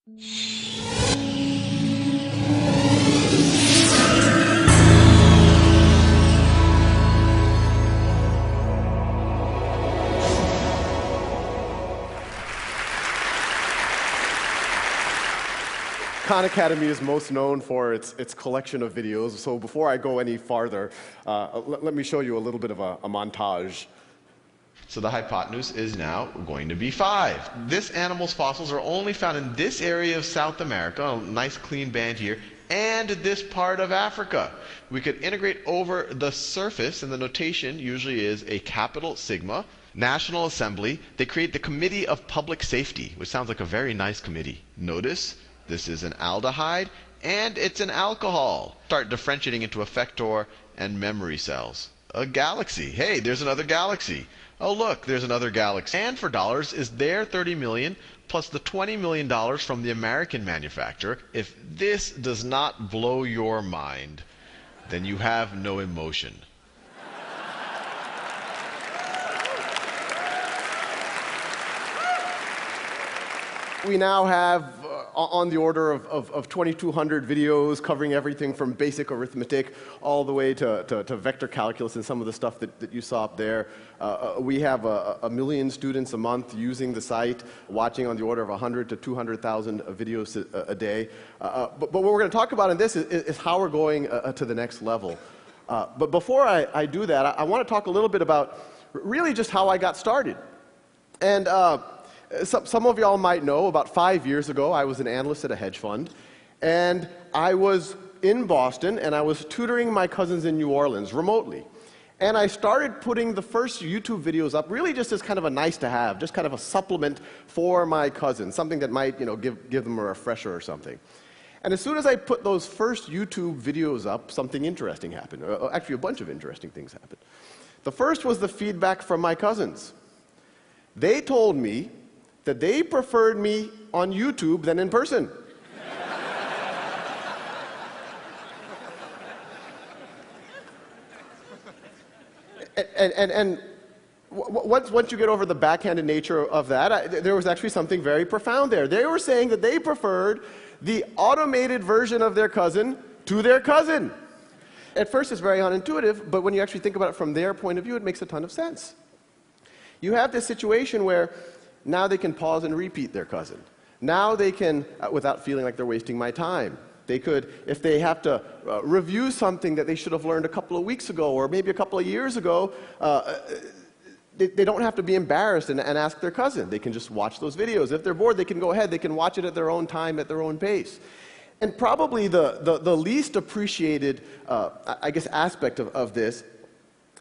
Khan Academy is most known for its collection of videos, so before I go any farther, let me show you a little bit of a montage. So the hypotenuse is now going to be 5. This animal's fossils are only found in this area of South America, a nice clean band here, and this part of Africa. We could integrate over the surface, and the notation usually is a capital sigma. National Assembly, they create the Committee of Public Safety, which sounds like a very nice committee. Notice this is an aldehyde, and it's an alcohol. Start differentiating into effector and memory cells. A galaxy. Hey, there's another galaxy. Oh, look, there's another galaxy. And for dollars is their $30 million plus the $20 million from the American manufacturer. If this does not blow your mind, then you have no emotion. We now have on the order of 2,200 videos covering everything from basic arithmetic all the way to vector calculus and some of the stuff that you saw up there. We have a million students a month using the site, watching on the order of 100 to 200,000 videos a day. But what we're going to talk about in this is how we're going to the next level. But before I do that, I want to talk a little bit about really just how I got started. And some of y'all might know, about 5 years ago, I was an analyst at a hedge fund, and I was in Boston, and I was tutoring my cousins in New Orleans remotely. And I started putting the first YouTube videos up really just as kind of a nice-to-have, just kind of a supplement for my cousins, something that might, give them a refresher or something. And as soon as I put those first YouTube videos up, something interesting happened. Actually, a bunch of interesting things happened. The first was the feedback from my cousins. They told me that they preferred me on YouTube than in person. And once you get over the backhanded nature of that, there was actually something very profound there. They were saying that they preferred the automated version of their cousin to their cousin. At first, it's very unintuitive, but when you actually think about it from their point of view, it makes a ton of sense. You have this situation where now they can pause and repeat their cousin. Now they can, without feeling like they're wasting my time. They could, if they have to review something that they should have learned a couple of weeks ago or maybe a couple of years ago, they don't have to be embarrassed and ask their cousin. They can just watch those videos. If they're bored, they can go ahead. They can watch it at their own time, at their own pace. And probably the least appreciated, I guess, aspect of this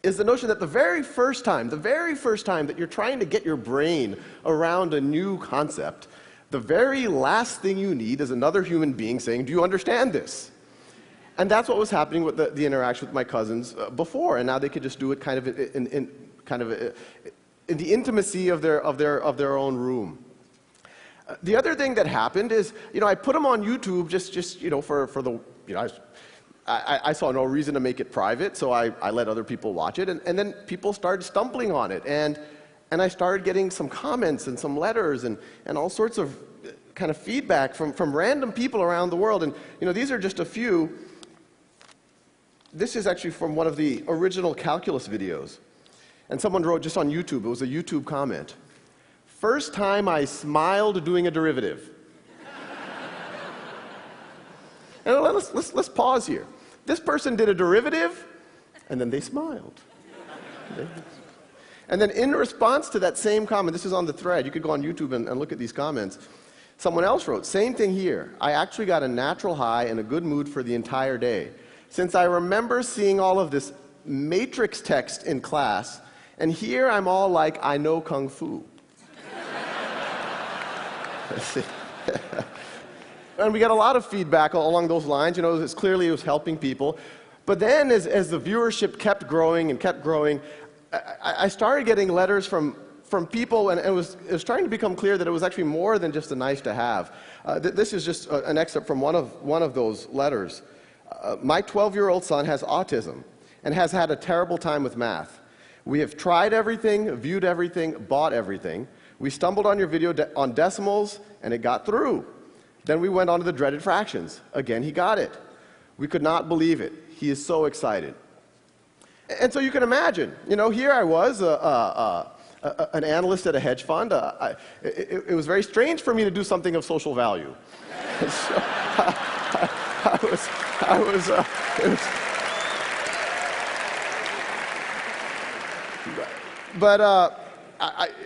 is the notion that the very first time that you're trying to get your brain around a new concept, the very last thing you need is another human being saying, do you understand this? And that's what was happening with the interaction with my cousins before, and now they could just do it kind of in the intimacy of their own room. The other thing that happened is, I put them on YouTube just for the, I saw no reason to make it private, so I let other people watch it, and then people started stumbling on it, and I started getting some comments and some letters and all sorts of kind of feedback from random people around the world, and these are just a few. This is actually from one of the original calculus videos, and someone wrote just on YouTube, it was a YouTube comment. First time I smiled doing a derivative. And let's pause here. This person did a derivative, and then they smiled. And then in response to that same comment, this is on the thread, you could go on YouTube and look at these comments, someone else wrote, same thing here. I actually got a natural high and a good mood for the entire day. Since I remember seeing all of this matrix text in class, and here I'm all like, I know Kung Fu. And we got a lot of feedback along those lines. It's clearly it was helping people. But then as the viewership kept growing and kept growing, I started getting letters from people, and it was starting to become clear that it was actually more than just a nice to have. This is just an excerpt from one of those letters. My 12-year-old son has autism and has had a terrible time with math. We have tried everything, viewed everything, bought everything. We stumbled on your video on decimals, and it got through. Then we went on to the dreaded fractions. Again, he got it. We could not believe it. He is so excited. And so you can imagine, here I was, an analyst at a hedge fund. It was very strange for me to do something of social value. So,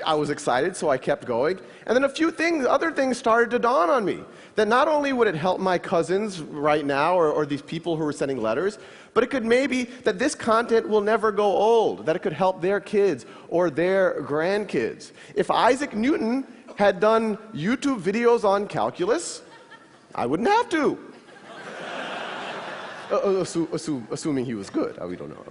I was excited, so I kept going. And then other things started to dawn on me. That not only would it help my cousins right now, or these people who are sending letters, but it could maybe that this content will never go old, that it could help their kids or their grandkids. If Isaac Newton had done YouTube videos on calculus, I wouldn't have to. Assuming he was good. We don't know.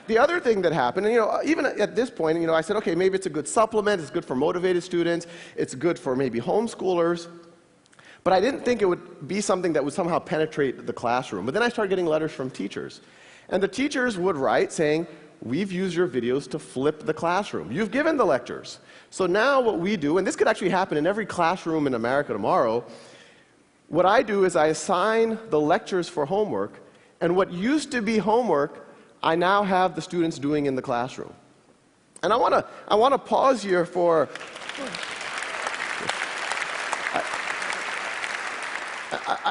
The other thing that happened, and even at this point, I said, okay, maybe it's a good supplement, it's good for motivated students, it's good for maybe homeschoolers, but I didn't think it would be something that would somehow penetrate the classroom. But then I started getting letters from teachers, and the teachers would write saying, we've used your videos to flip the classroom. You've given the lectures. So now what we do, and this could actually happen in every classroom in America tomorrow, what I do is I assign the lectures for homework, and what used to be homework, I now have the students doing in the classroom. And I want to pause here for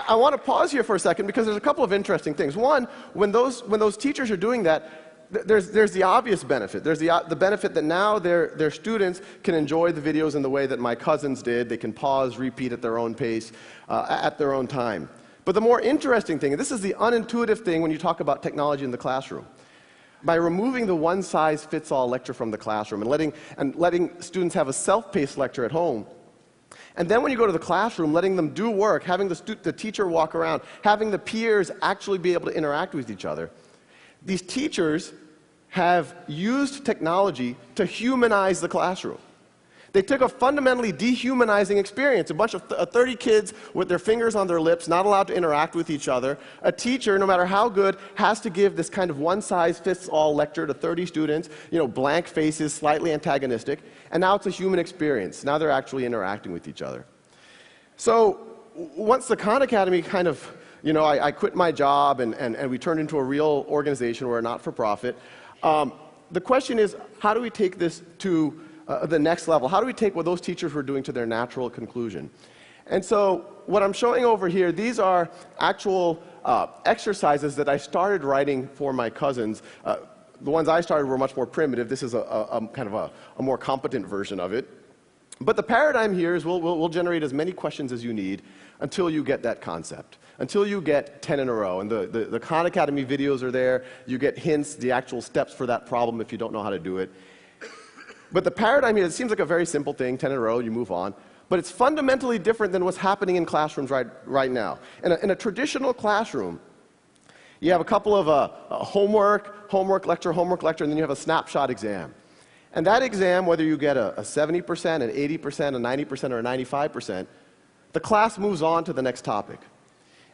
I want to pause here for a second because there's a couple of interesting things. One, when those teachers are doing that, there's the obvious benefit. There's the benefit that now their students can enjoy the videos in the way that my cousins did. They can pause, repeat at their own pace, at their own time. But the more interesting thing, and this is the unintuitive thing when you talk about technology in the classroom, by removing the one-size-fits-all lecture from the classroom and letting students have a self-paced lecture at home, and then when you go to the classroom, letting them do work, having the teacher walk around, having the peers actually be able to interact with each other, these teachers have used technology to humanize the classroom. They took a fundamentally dehumanizing experience, a bunch of 30 kids with their fingers on their lips, not allowed to interact with each other. A teacher, no matter how good, has to give this kind of one-size-fits-all lecture to 30 students, blank faces, slightly antagonistic, and now it's a human experience. Now they're actually interacting with each other. So once the Khan Academy kind of, I quit my job and we turned into a real organization, we're a not-for-profit, the question is, how do we take this to the next level? How do we take what those teachers were doing to their natural conclusion? And so what I'm showing over here, these are actual exercises that I started writing for my cousins. The ones I started were much more primitive. This is a kind of a more competent version of it. But the paradigm here is we'll generate as many questions as you need until you get that concept, until you get 10 in a row. And the Khan Academy videos are there. You get hints, the actual steps for that problem if you don't know how to do it. But the paradigm here, it seems like a very simple thing, 10 in a row, you move on. But it's fundamentally different than what's happening in classrooms right now. In a traditional classroom, you have a couple of homework lecture, and then you have a snapshot exam. And that exam, whether you get a 70%, an 80%, a 90%, or a 95%, the class moves on to the next topic.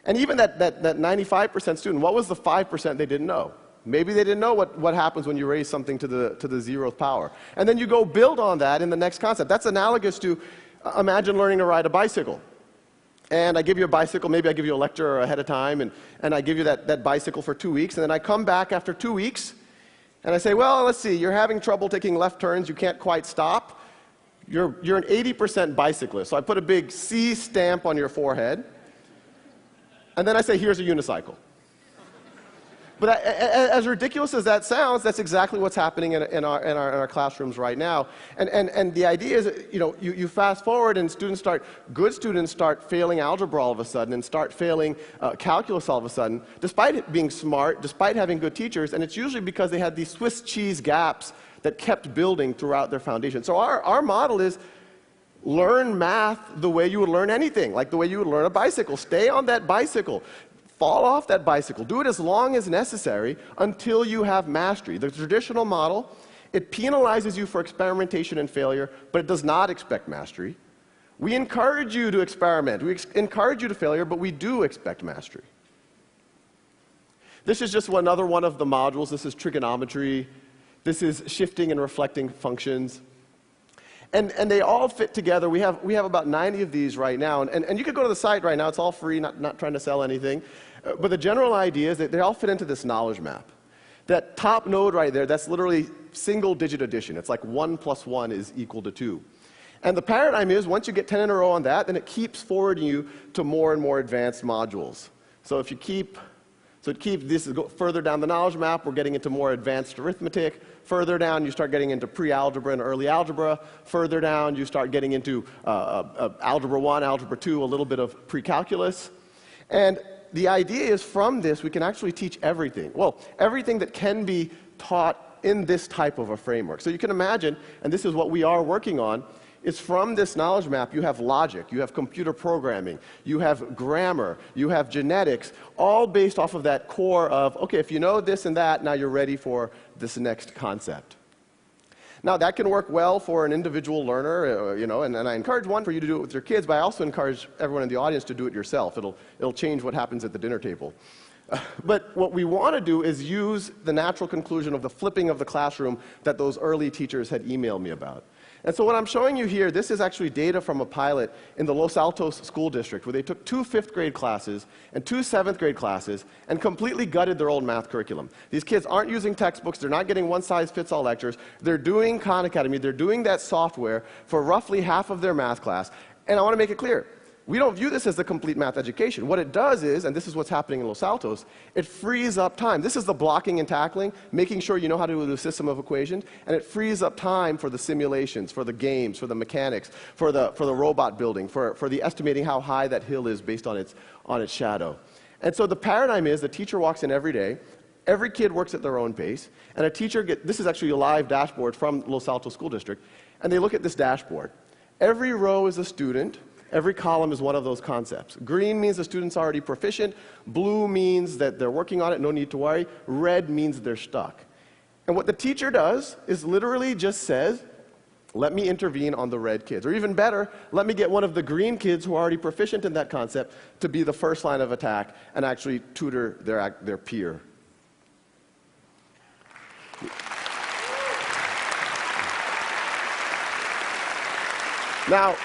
And even that 95% student, what was the 5% they didn't know? Maybe they didn't know what happens when you raise something to the 0th power. And then you go build on that in the next concept. That's analogous to, imagine learning to ride a bicycle. And I give you a bicycle, maybe I give you a lecture ahead of time, and I give you that bicycle for 2 weeks, and then I come back after 2 weeks, and I say, well, let's see, you're having trouble taking left turns, you can't quite stop. You're an 80% bicyclist. So I put a big C stamp on your forehead, and then I say, here's a unicycle. But as ridiculous as that sounds, that's exactly what's happening in our classrooms right now. And the idea is, you fast forward and good students start failing algebra all of a sudden and start failing calculus all of a sudden, despite it being smart, despite having good teachers, and it's usually because they had these Swiss cheese gaps that kept building throughout their foundation. So our model is learn math the way you would learn anything, like the way you would learn a bicycle. Stay on that bicycle. Fall off that bicycle. Do it as long as necessary until you have mastery. The traditional model, it penalizes you for experimentation and failure, but it does not expect mastery. We encourage you to experiment. We encourage you to failure, but we do expect mastery. This is just another one of the modules. This is trigonometry. This is shifting and reflecting functions. And they all fit together. We have about 90 of these right now. And you could go to the site right now. It's all free, not trying to sell anything. But the general idea is that they all fit into this knowledge map. That top node right there, that's literally single-digit addition. It's like 1 + 1 is equal to 2. And the paradigm is, once you get 10 in a row on that, then it keeps forwarding you to more and more advanced modules. So if you keep, this is further down the knowledge map, we're getting into more advanced arithmetic. Further down, you start getting into pre-algebra and early algebra. Further down, you start getting into algebra 1, algebra 2, a little bit of pre-calculus. And the idea is, from this, we can actually teach everything. Well, everything that can be taught in this type of a framework. So you can imagine, and this is what we are working on, is from this knowledge map, you have logic, you have computer programming, you have grammar, you have genetics, all based off of that core of, okay, if you know this and that, now you're ready for this next concept. Now, that can work well for an individual learner, and I encourage one for you to do it with your kids, but I also encourage everyone in the audience to do it yourself. It'll change what happens at the dinner table. But what we want to do is use the natural conclusion of the flipping of the classroom that those early teachers had emailed me about. And so what I'm showing you here, this is actually data from a pilot in the Los Altos School District, where they took 2 5th-grade classes and 2 7th-grade classes and completely gutted their old math curriculum. These kids aren't using textbooks, they're not getting one-size-fits-all lectures, they're doing Khan Academy, they're doing that software for roughly half of their math class. And I want to make it clear, we don't view this as the complete math education. What it does is, and this is what's happening in Los Altos, it frees up time. This is the blocking and tackling, making sure you know how to do a system of equations, and it frees up time for the simulations, for the games, for the mechanics, for the robot building, for the estimating how high that hill is based on its shadow. And so the paradigm is the teacher walks in every day, every kid works at their own pace, and a teacher this is actually a live dashboard from Los Altos School District, and they look at this dashboard. Every row is a student. Every column is one of those concepts. Green means the student's already proficient. Blue means that they're working on it, no need to worry. Red means they're stuck. And what the teacher does is literally just says, let me intervene on the red kids. Or even better, let me get one of the green kids who are already proficient in that concept to be the first line of attack and actually tutor their peer. Now,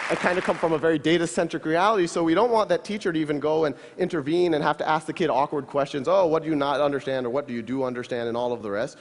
I kind of come from a very data-centric reality, so we don't want that teacher to even go and intervene and have to ask the kid awkward questions. Oh, what do you not understand, or what do you do understand, and all of the rest.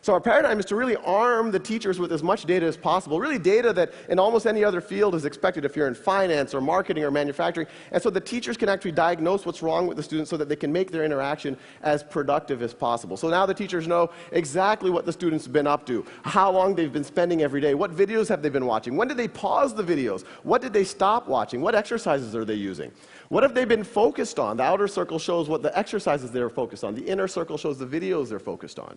So our paradigm is to really arm the teachers with as much data as possible, really data that in almost any other field is expected if you're in finance or marketing or manufacturing, and so the teachers can actually diagnose what's wrong with the students so that they can make their interaction as productive as possible. So now the teachers know exactly what the students have been up to, how long they've been spending every day, what videos have they been watching, when did they pause the videos, what did they stop watching, what exercises are they using, what have they been focused on. The outer circle shows what the exercises they're focused on, the inner circle shows the videos they're focused on.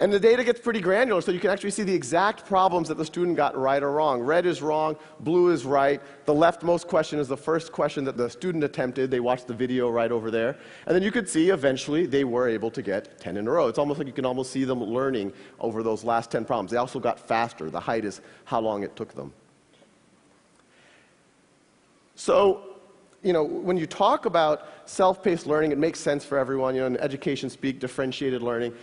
And the data gets pretty granular, so you can actually see the exact problems that the student got right or wrong. Red is wrong, blue is right. The leftmost question is the first question that the student attempted. They watched the video right over there. And then you could see eventually they were able to get 10 in a row. It's almost like you can almost see them learning over those last 10 problems. They also got faster. The height is how long it took them. So, when you talk about self-paced learning, it makes sense for everyone. In education speak, differentiated learning.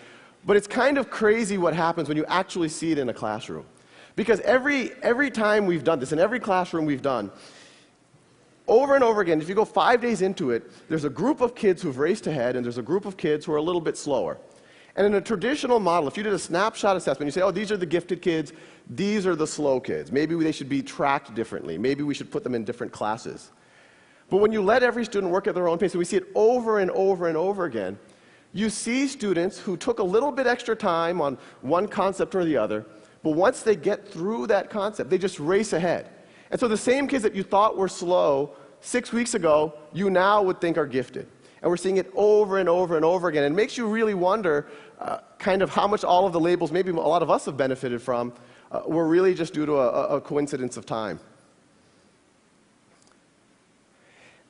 But it's kind of crazy what happens when you actually see it in a classroom. Because every time we've done this, in every classroom we've done, over and over again, if you go 5 days into it, there's a group of kids who've raced ahead, and there's a group of kids who are a little bit slower. And in a traditional model, if you did a snapshot assessment, you say, oh, these are the gifted kids, these are the slow kids. Maybe they should be tracked differently. Maybe we should put them in different classes. But when you let every student work at their own pace, and we see it over and over and over again, you see students who took a little bit extra time on one concept or the other, but once they get through that concept, they just race ahead. And so the same kids that you thought were slow 6 weeks ago, you now would think are gifted. And we're seeing it over and over and over again. And it makes you really wonder kind of how much all of the labels, maybe a lot of us have benefited from, were really just due to a coincidence of time.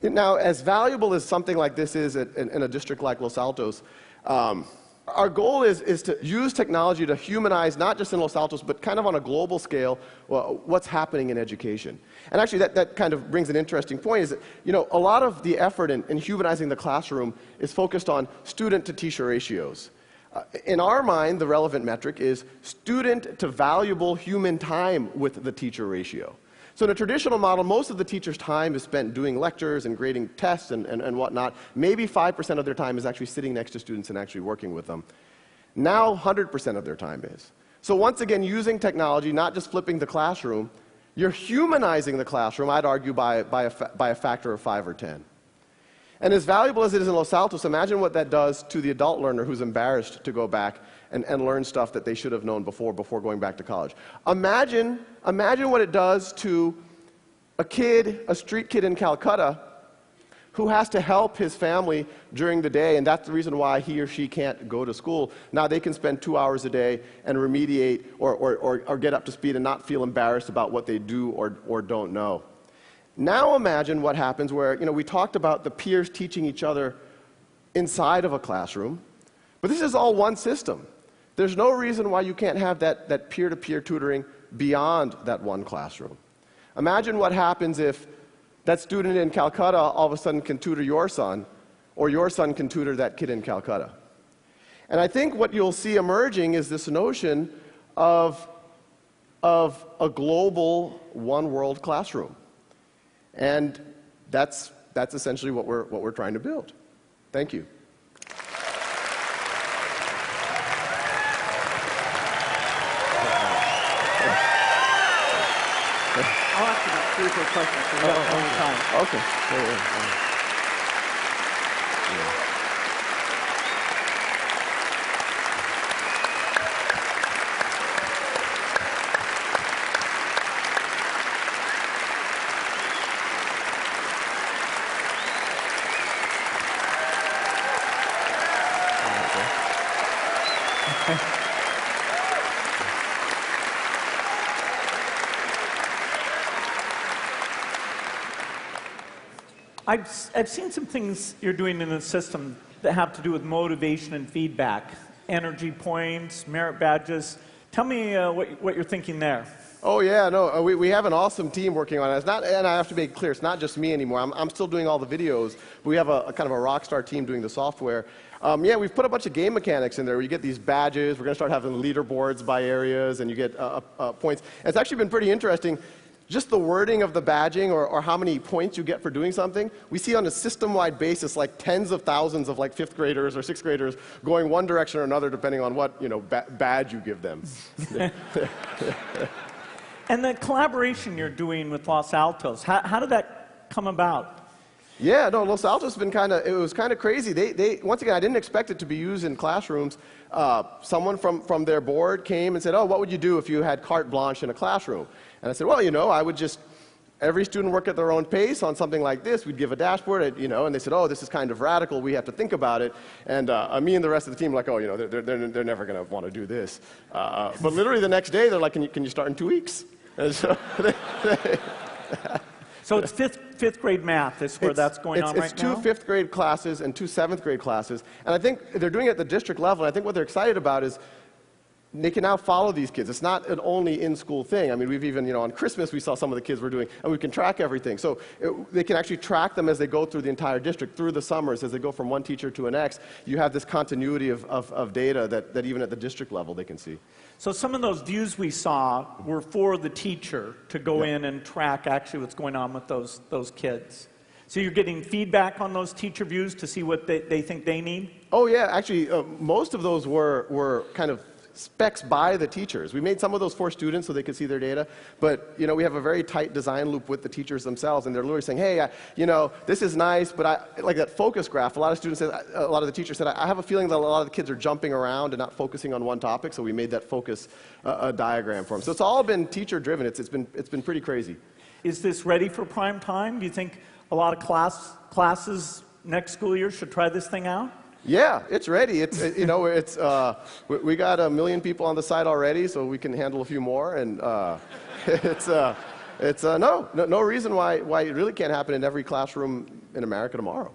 Now, as valuable as something like this is in a district like Los Altos, our goal is to use technology to humanize, not just in Los Altos, but kind of on a global scale, what's happening in education. And actually, that kind of brings an interesting point, is that, a lot of the effort in humanizing the classroom is focused on student-to-teacher ratios. In our mind, the relevant metric is student to valuable human time with the teacher ratio. So in a traditional model, most of the teacher's time is spent doing lectures and grading tests and whatnot. Maybe 5% of their time is actually sitting next to students and actually working with them. Now 100% of their time is. So once again, using technology, not just flipping the classroom, you're humanizing the classroom, I'd argue, by a factor of 5 or 10. And as valuable as it is in Los Altos, imagine what that does to the adult learner who's embarrassed to go back and learn stuff that they should have known before going back to college. Imagine what it does to a street kid in Calcutta who has to help his family during the day, and that's the reason why he or she can't go to school. Now they can spend 2 hours a day and remediate or get up to speed and not feel embarrassed about what they do or don't know. Now imagine what happens where, we talked about the peers teaching each other inside of a classroom, but this is all one system. There's no reason why you can't have that peer-to-peer tutoring beyond that one classroom. Imagine what happens if that student in Calcutta all of a sudden can tutor your son, or your son can tutor that kid in Calcutta. And I think what you'll see emerging is this notion of a global one-world classroom. And that's essentially what we're trying to build. Thank you. I'll ask you about 3 or 4 questions. So we got plenty of time. Okay. I've seen some things you're doing in the system that have to do with motivation and feedback, energy points, merit badges. Tell me what you're thinking there. Oh yeah, no, we have an awesome team working on it. It's not, and I have to make clear, it's not just me anymore. I'm still doing all the videos, but we have a kind of a rock star team doing the software. Yeah, we've put a bunch of game mechanics in there where you get these badges. We're going to start having leaderboards by areas, and you get points. And it's actually been pretty interesting. Just the wording of the badging or how many points you get for doing something, we see on a system-wide basis like tens of thousands of like 5th graders or 6th graders going one direction or another depending on what badge you give them. And the collaboration you're doing with Los Altos, how did that come about? Yeah, no, Los Altos has been it was kind of crazy. They once again, I didn't expect it to be used in classrooms. Someone from their board came and said, oh, what would you do if you had carte blanche in a classroom? And I said, well, I would just, every student work at their own pace on something like this. We'd give a dashboard, and they said, oh, this is kind of radical. We have to think about it. And me and the rest of the team were like, oh, they're never going to want to do this. But literally the next day, they're like, can you start in 2 weeks? And so so it's fifth grade math is where that's going on right now? It's 2 5th grade classes and 2 7th grade classes. And I think they're doing it at the district level. And I think what they're excited about is they can now follow these kids. It's not an only in-school thing. I mean, we've even, on Christmas, we saw some of the kids were doing, and we can track everything. So they can actually track them as they go through the entire district, through the summers, as they go from one teacher to the next. You have this continuity of data that even at the district level they can see. So some of those views we saw were for the teacher to go in and track actually what's going on with those kids. So you're getting feedback on those teacher views to see what they think they need? Oh yeah, actually most of those were kind of specs by the teachers. We made some of those for students so they could see their data, but we have a very tight design loop with the teachers themselves, and they're literally saying, hey, this is nice, but like that focus graph, a lot of students said, a lot of the teachers said, I have a feeling that a lot of the kids are jumping around and not focusing on one topic, so we made that focus diagram for them. So it's all been teacher driven. It's been pretty crazy. Is this ready for prime time? Do you think a lot of classes next school year should try this thing out? Yeah, it's ready. We got 1 million people on the site already, so we can handle a few more. And no reason why it really can't happen in every classroom in America tomorrow.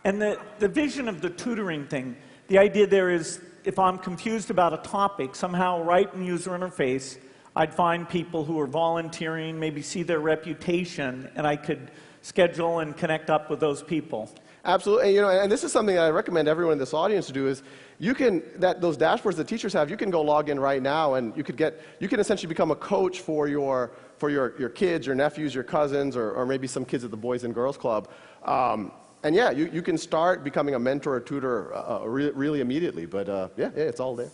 And the vision of the tutoring thing, the idea there is, if I'm confused about a topic, somehow right in user interface, I'd find people who are volunteering, maybe see their reputation, and I could schedule and connect up with those people. Absolutely, and this is something that I recommend everyone in this audience to do is those dashboards that teachers have, you can go log in right now and you can essentially become a coach for your kids, your nephews, your cousins, or maybe some kids at the Boys and Girls Club. And yeah, you can start becoming a mentor or tutor really immediately, but yeah, it's all there.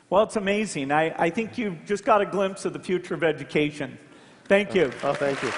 Well, it's amazing. I think you've just got a glimpse of the future of education. Thank you. Oh, thank you.